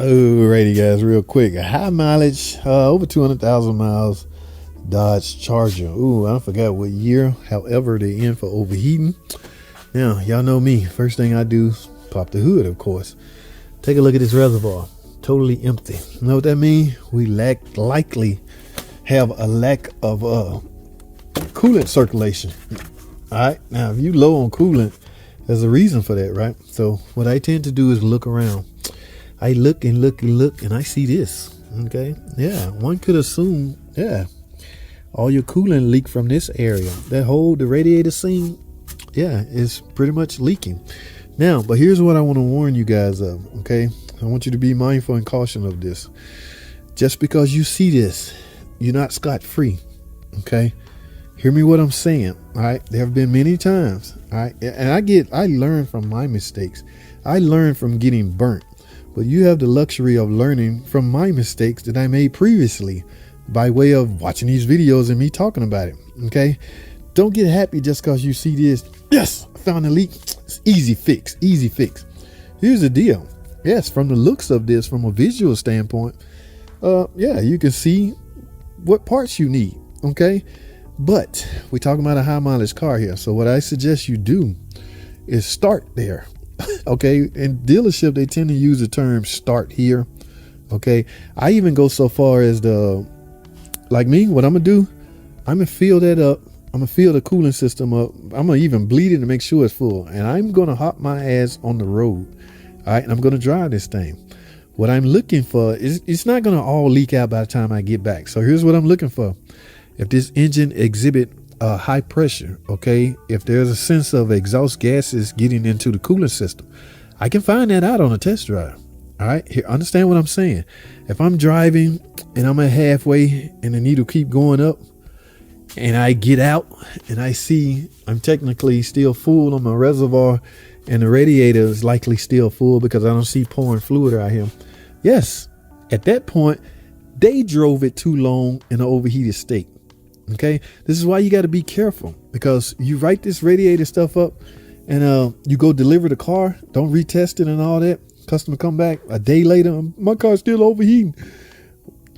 Alrighty guys, real quick, a high mileage, over 200,000 miles Dodge Charger. Ooh, I forgot what year, however they in for overheating. Now y'all know me, first thing I do is pop the hood, of course. Take a look at this reservoir, totally empty. You know what that means? We likely have a lack of coolant circulation. All right, now if you low on coolant, there's a reason for that, right? So what I tend to do is look around. I look and look and look, and I see this. Okay, yeah, one could assume, yeah, all your coolant leak from this area. The radiator seam, yeah, is pretty much leaking. Now, but here's what I want to warn you guys of. Okay, I want you to be mindful and cautious of this. Just because you see this, you're not scot-free. Okay, hear me what I'm saying. All right, there have been many times. All right, and I learn from my mistakes. I learn from getting burnt. But you have the luxury of learning from my mistakes that I made previously by way of watching these videos and me talking about it. Okay, don't get happy just because you see this. Yes, I found a leak. It's easy fix, easy fix. Here's the deal. Yes, from the looks of this, from a visual standpoint, yeah, you can see what parts you need. Okay, but we're talking about a high mileage car here. So what I suggest you do is start there. Okay, in dealership they tend to use the term start here. Okay, I even go so far as like me, what I'm gonna do, I'm gonna fill that up. I'm gonna fill the cooling system up. I'm gonna even bleed it to make sure it's full, and I'm gonna hop my ass on the road. All right, and I'm gonna drive this thing. What I'm looking for is, it's not gonna all leak out by the time I get back. So here's what I'm looking for. If this engine exhibit high pressure, okay, if there's a sense of exhaust gases getting into the cooling system, I can find that out on a test drive. All right, here, understand what I'm saying. If I'm driving and I'm at halfway and the needle keep going up, and I get out and I see I'm technically still full on my reservoir and the radiator is likely still full because I don't see pouring fluid out here. Yes, at that point, they drove it too long in an overheated state. Okay, this is why you got to be careful, because you write this radiator stuff up and you go deliver the car, don't retest it and all that. Customer come back a day later, my car's still overheating.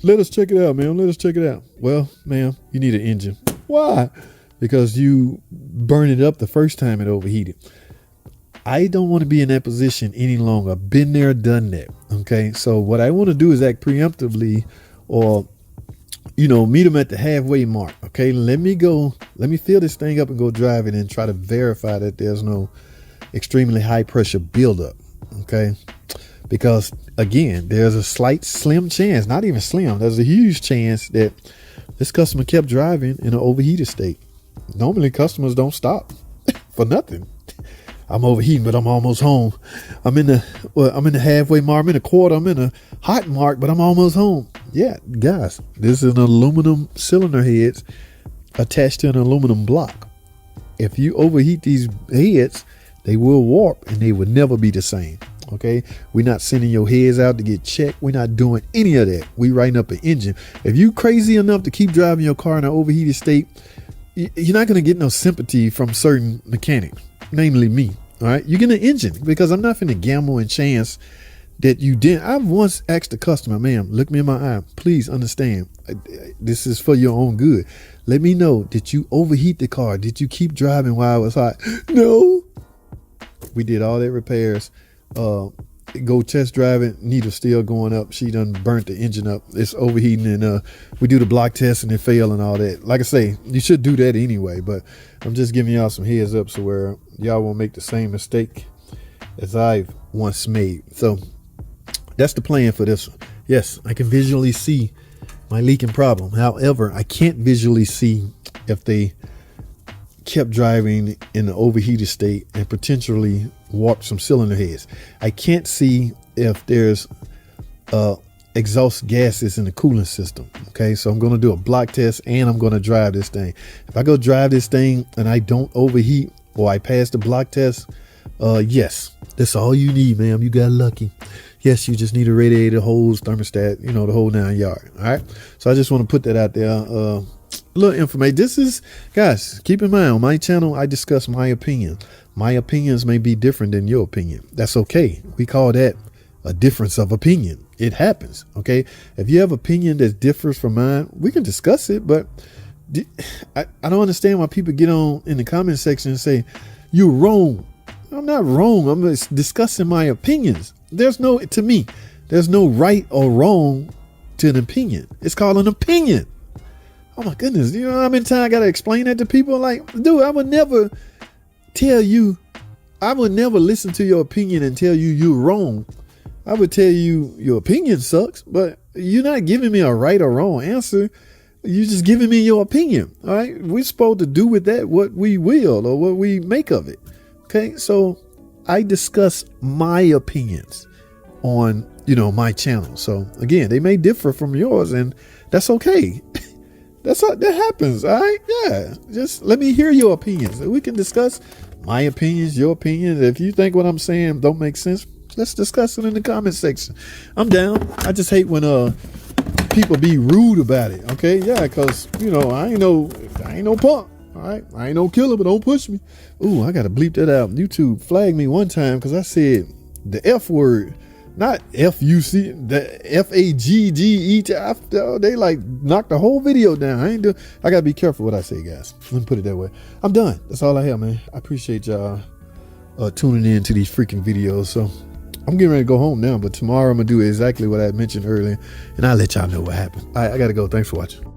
Let us check it out, man. Let us check it out. Well, ma'am, you need an engine. Why? Because you burned it up the first time it overheated. I don't want to be in that position any longer. I've been there, done that. Okay, so what I want to do is act preemptively, or meet them at the halfway mark. Okay, let me fill this thing up and go drive it and try to verify that there's no extremely high pressure buildup. Okay, because again, there's a slim chance, not even slim, there's a huge chance that this customer kept driving in an overheated state. Normally customers don't stop for nothing. I'm overheating, but I'm almost home. I'm in the halfway mark. I'm in a quarter. I'm in a hot mark, but I'm almost home. Yeah, guys, this is an aluminum cylinder heads attached to an aluminum block. If you overheat these heads, they will warp and they will never be the same. Okay, we're not sending your heads out to get checked. We're not doing any of that. We writing up an engine. If you crazy enough to keep driving your car in an overheated state, you're not going to get no sympathy from certain mechanics, namely me. All right, you get an engine, because I'm not going to gamble and chance that you didn't. I've once asked the customer, ma'am, look me in my eye. Please understand, this is for your own good. Let me know, did you overheat the car? Did you keep driving while I was hot? No. We did all that repairs. Go test drive it. Needle still going up. She done burnt the engine up. It's overheating, and we do the block test and it failed and all that. Like I say, you should do that anyway, but I'm just giving y'all some heads up so where y'all won't make the same mistake as I've once made. So that's the plan for this one. Yes, I can visually see my leaking problem. However, I can't visually see if they kept driving in an overheated state and potentially warped some cylinder heads. I can't see if there's exhaust gases in the cooling system. Okay, so I'm going to do a block test and I'm going to drive this thing. If I go drive this thing and I don't overheat, or I pass the block test, yes, that's all you need, ma'am. You got lucky. Yes, you just need a radiator, hose, thermostat, the whole 9 yards. All right, so I just want to put that out there. A little information. This is, guys, keep in mind, on my channel I discuss my opinion. My opinions may be different than your opinion. That's okay. We call that a difference of opinion. It happens. Okay. If you have opinion that differs from mine, we can discuss it, but I don't understand why people get on in the comment section and say, you're wrong. I'm not wrong. I'm just discussing my opinions. To me, there's no right or wrong to an opinion. It's called an opinion. Oh my goodness. You know how many times I got to explain that to people? Like, dude, I would never listen to your opinion and tell you you're wrong. I would tell you your opinion sucks, but you're not giving me a right or wrong answer. You're just giving me your opinion. All right. We're supposed to do with that what we will or what we make of it. Okay. So I discuss my opinions on, my channel. So again, they may differ from yours, and that's okay. That happens. All right. Yeah. Just let me hear your opinions. We can discuss my opinions, your opinions. If you think what I'm saying don't make sense, let's discuss it in the comment section. I'm down. I just hate when people be rude about it. Okay. Yeah. Because, I ain't no punk. All right. I ain't no killer, but don't push me. Ooh, I got to bleep that out. YouTube flagged me one time because I said the F word. Not F-U-C, the F-A-G-G-E. They like knocked the whole video down. I got to be careful what I say, guys. Let me put it that way. I'm done. That's all I have, man. I appreciate y'all tuning in to these freaking videos. So I'm getting ready to go home now, but tomorrow I'm going to do exactly what I mentioned earlier, and I'll let y'all know what happened. All right, I got to go. Thanks for watching.